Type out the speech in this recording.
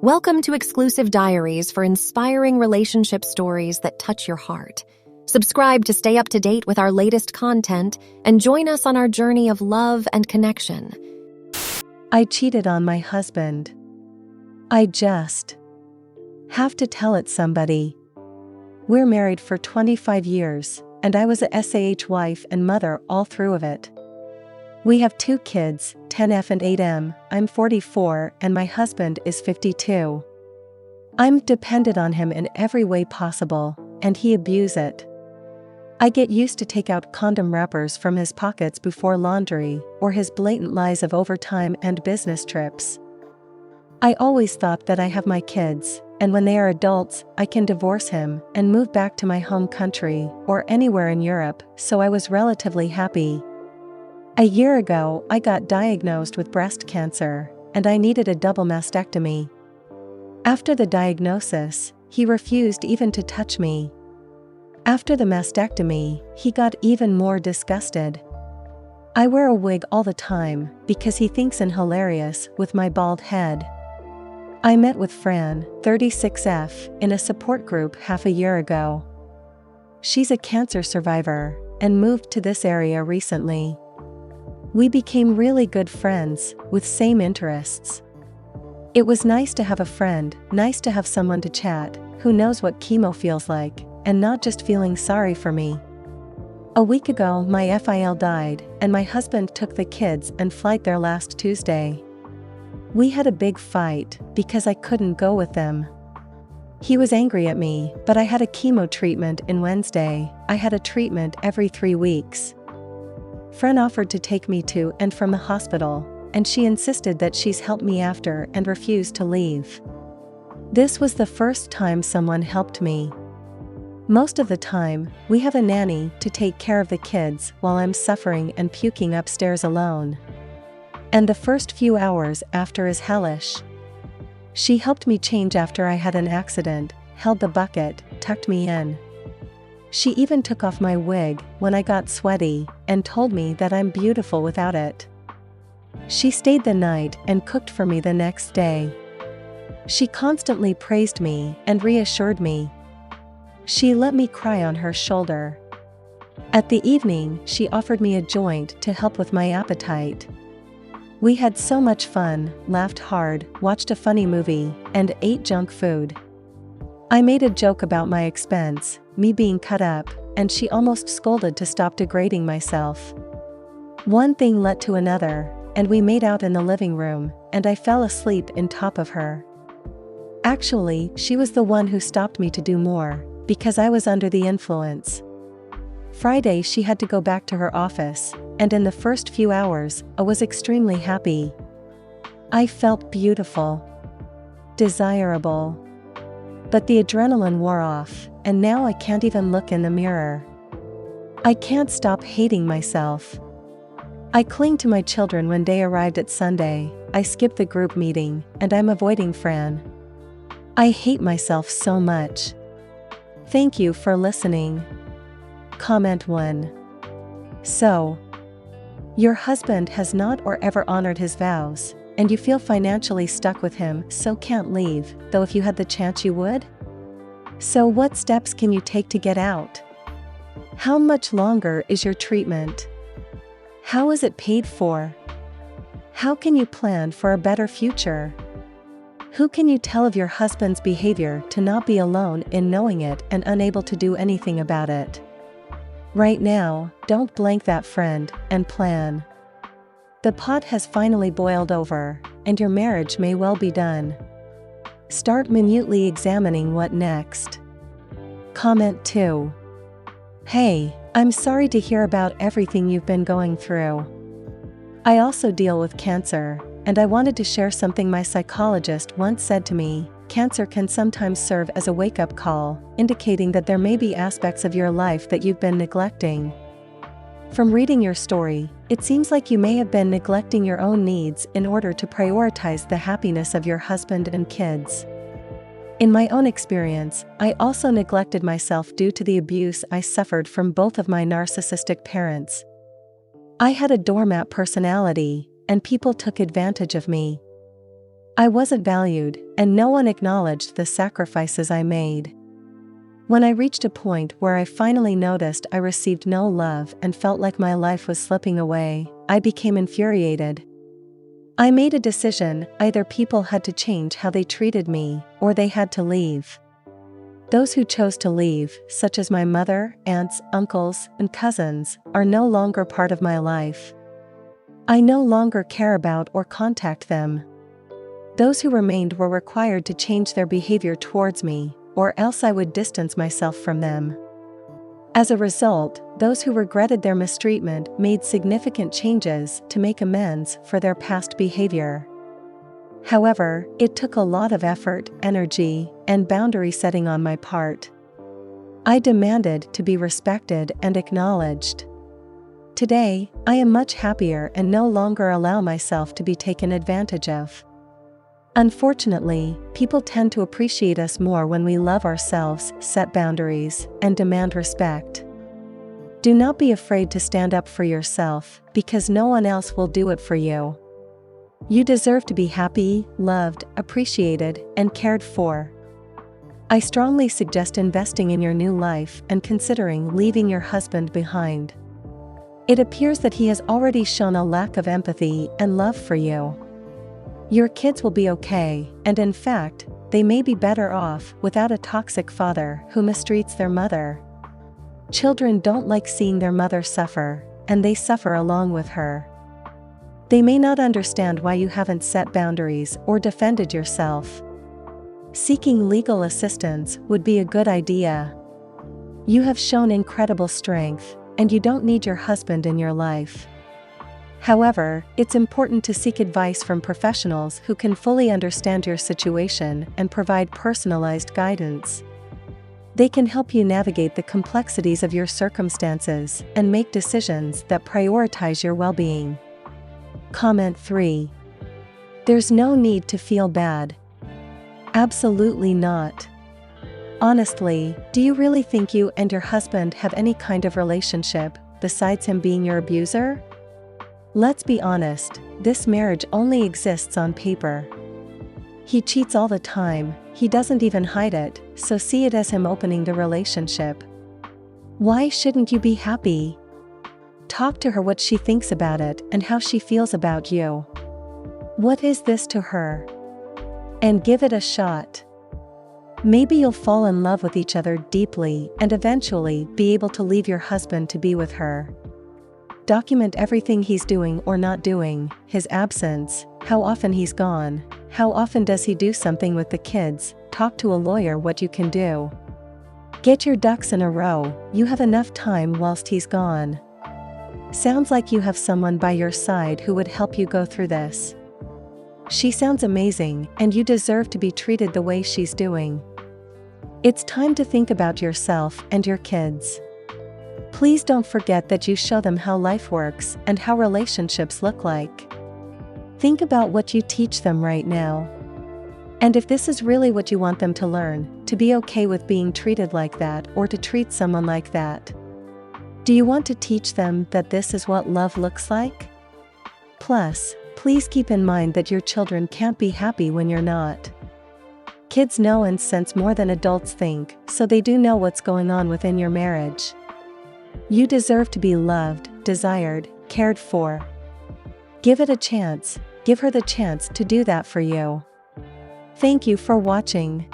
Welcome to exclusive diaries for inspiring relationship stories that touch your heart. Subscribe to stay up to date with our latest content and join us on our journey of love and connection. I cheated on my husband. I just have to tell it somebody. We're married for 25 years, and I was a SAH wife and mother all through of it. We have 2 kids, 10F and 8M, I'm 44 and my husband is 52. I'm dependent on him in every way possible, and he abuses it. I get used to take out condom wrappers from his pockets before laundry, or his blatant lies of overtime and business trips. I always thought that I have my kids, and when they are adults, I can divorce him and move back to my home country or anywhere in Europe, so I was relatively happy. A year ago, I got diagnosed with breast cancer, and I needed a double mastectomy. After the diagnosis, he refused even to touch me. After the mastectomy, he got even more disgusted. I wear a wig all the time because he thinks I'm hilarious with my bald head. I met with Fran, 36F, in a support group half a year ago. She's a cancer survivor and moved to this area recently. We became really good friends with same interests. It was nice to have a friend, nice to have someone to chat who knows what chemo feels like and not just feeling sorry for me. A week ago, my FIL died, and my husband took the kids and flight there last Tuesday. We had a big fight because I couldn't go with them. He was angry at me, but I had a chemo treatment in Wednesday. I had a treatment every 3 weeks. Fran offered to take me to and from the hospital, and she insisted that she's helped me after and refused to leave. This was the first time someone helped me. Most of the time, we have a nanny to take care of the kids while I'm suffering and puking upstairs alone. And the first few hours after is hellish. She helped me change after I had an accident, held the bucket, tucked me in. She even took off my wig when I got sweaty and told me that I'm beautiful without it. She stayed the night and cooked for me the next day. She constantly praised me and reassured me. She let me cry on her shoulder. At the evening, she offered me a joint to help with my appetite. We had so much fun, laughed hard, watched a funny movie, and ate junk food. I made a joke about my expense, me being cut up, and she almost scolded to stop degrading myself. One thing led to another, and we made out in the living room, and I fell asleep in top of her. Actually, she was the one who stopped me to do more, because I was under the influence. Friday she had to go back to her office, and in the first few hours, I was extremely happy. I felt beautiful, desirable. But the adrenaline wore off, and now I can't even look in the mirror. I can't stop hating myself. I cling to my children when they arrived at Sunday. I skipped the group meeting, and I'm avoiding Fran. I hate myself so much. Thank you for listening. Comment 1. So, your husband has not or ever honored his vows, and you feel financially stuck with him, so can't leave, though if you had the chance you would? So what steps can you take to get out? How much longer is your treatment? How is it paid for? How can you plan for a better future? Who can you tell of your husband's behavior to not be alone in knowing it and unable to do anything about it? Right now, don't blank that friend, and plan. The pot has finally boiled over, and your marriage may well be done. Start minutely examining what next. Comment 2. Hey, I'm sorry to hear about everything you've been going through. I also deal with cancer, and I wanted to share something my psychologist once said to me. Cancer can sometimes serve as a wake-up call, indicating that there may be aspects of your life that you've been neglecting. From reading your story, it seems like you may have been neglecting your own needs in order to prioritize the happiness of your husband and kids. In my own experience, I also neglected myself due to the abuse I suffered from both of my narcissistic parents. I had a doormat personality, and people took advantage of me. I wasn't valued, and no one acknowledged the sacrifices I made. When I reached a point where I finally noticed I received no love and felt like my life was slipping away, I became infuriated. I made a decision: either people had to change how they treated me, or they had to leave. Those who chose to leave, such as my mother, aunts, uncles, and cousins, are no longer part of my life. I no longer care about or contact them. Those who remained were required to change their behavior towards me, or else I would distance myself from them. As a result, those who regretted their mistreatment made significant changes to make amends for their past behavior. However, it took a lot of effort, energy, and boundary setting on my part. I demanded to be respected and acknowledged. Today, I am much happier and no longer allow myself to be taken advantage of. Unfortunately, people tend to appreciate us more when we love ourselves, set boundaries, and demand respect. Do not be afraid to stand up for yourself, because no one else will do it for you. You deserve to be happy, loved, appreciated, and cared for. I strongly suggest investing in your new life and considering leaving your husband behind. It appears that he has already shown a lack of empathy and love for you. Your kids will be okay, and in fact, they may be better off without a toxic father who mistreats their mother. Children don't like seeing their mother suffer, and they suffer along with her. They may not understand why you haven't set boundaries or defended yourself. Seeking legal assistance would be a good idea. You have shown incredible strength, and you don't need your husband in your life. However, it's important to seek advice from professionals who can fully understand your situation and provide personalized guidance. They can help you navigate the complexities of your circumstances and make decisions that prioritize your well-being. Comment 3. There's no need to feel bad. Absolutely not. Honestly, do you really think you and your husband have any kind of relationship, besides him being your abuser? Let's be honest, this marriage only exists on paper. He cheats all the time, he doesn't even hide it, so see it as him opening the relationship. Why shouldn't you be happy? Talk to her what she thinks about it and how she feels about you. What is this to her? And give it a shot. Maybe you'll fall in love with each other deeply and eventually be able to leave your husband to be with her. Document everything he's doing or not doing, his absence, how often he's gone, how often does he do something with the kids, talk to a lawyer what you can do. Get your ducks in a row, you have enough time whilst he's gone. Sounds like you have someone by your side who would help you go through this. She sounds amazing, and you deserve to be treated the way she's doing. It's time to think about yourself and your kids. Please don't forget that you show them how life works and how relationships look like. Think about what you teach them right now. And if this is really what you want them to learn, to be okay with being treated like that or to treat someone like that. Do you want to teach them that this is what love looks like? Plus, please keep in mind that your children can't be happy when you're not. Kids know and sense more than adults think, so they do know what's going on within your marriage. You deserve to be loved, desired, cared for. Give it a chance, give her the chance to do that for you. Thank you for watching.